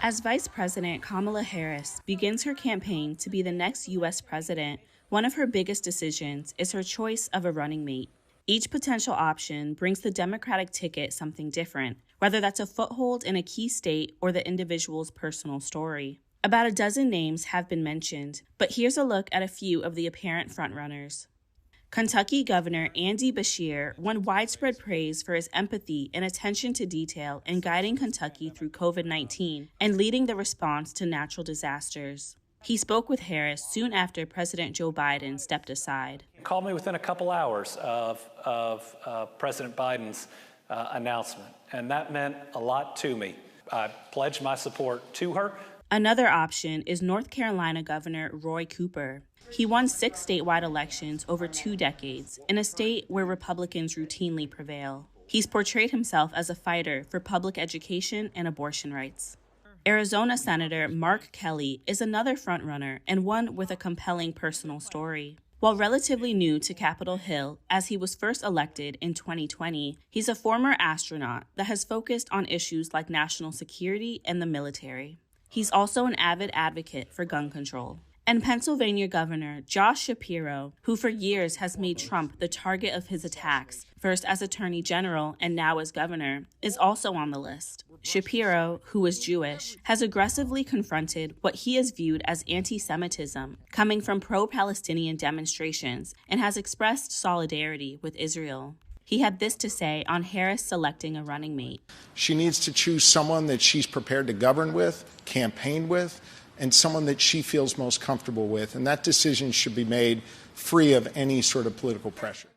As Vice President Kamala Harris begins her campaign to be the next U.S. president, one of her biggest decisions is her choice of a running mate. Each potential option brings the Democratic ticket something different, whether that's a foothold in a key state or the individual's personal story. About a dozen names have been mentioned, but here's a look at a few of the apparent frontrunners. Kentucky Governor Andy Beshear won widespread praise for his empathy and attention to detail in guiding Kentucky through COVID-19 and leading the response to natural disasters. He spoke with Harris soon after President Joe Biden stepped aside. He called me within a couple hours of President Biden's announcement, and that meant a lot to me. I pledged my support to her. Another option is North Carolina Governor Roy Cooper. He won 6 statewide elections over 2 decades in a state where Republicans routinely prevail. He's portrayed himself as a fighter for public education and abortion rights. Arizona Senator Mark Kelly is another frontrunner and one with a compelling personal story. While relatively new to Capitol Hill, as he was first elected in 2020, he's a former astronaut that has focused on issues like national security and the military. He's also an avid advocate for gun control. And Pennsylvania Governor Josh Shapiro, who for years has made Trump the target of his attacks, first as Attorney General and now as governor, is also on the list. Shapiro, who is Jewish, has aggressively confronted what he has viewed as anti-Semitism coming from pro-Palestinian demonstrations and has expressed solidarity with Israel. He had this to say on Harris selecting a running mate. She needs to choose someone that she's prepared to govern with, campaign with, and someone that she feels most comfortable with. And that decision should be made free of any sort of political pressure.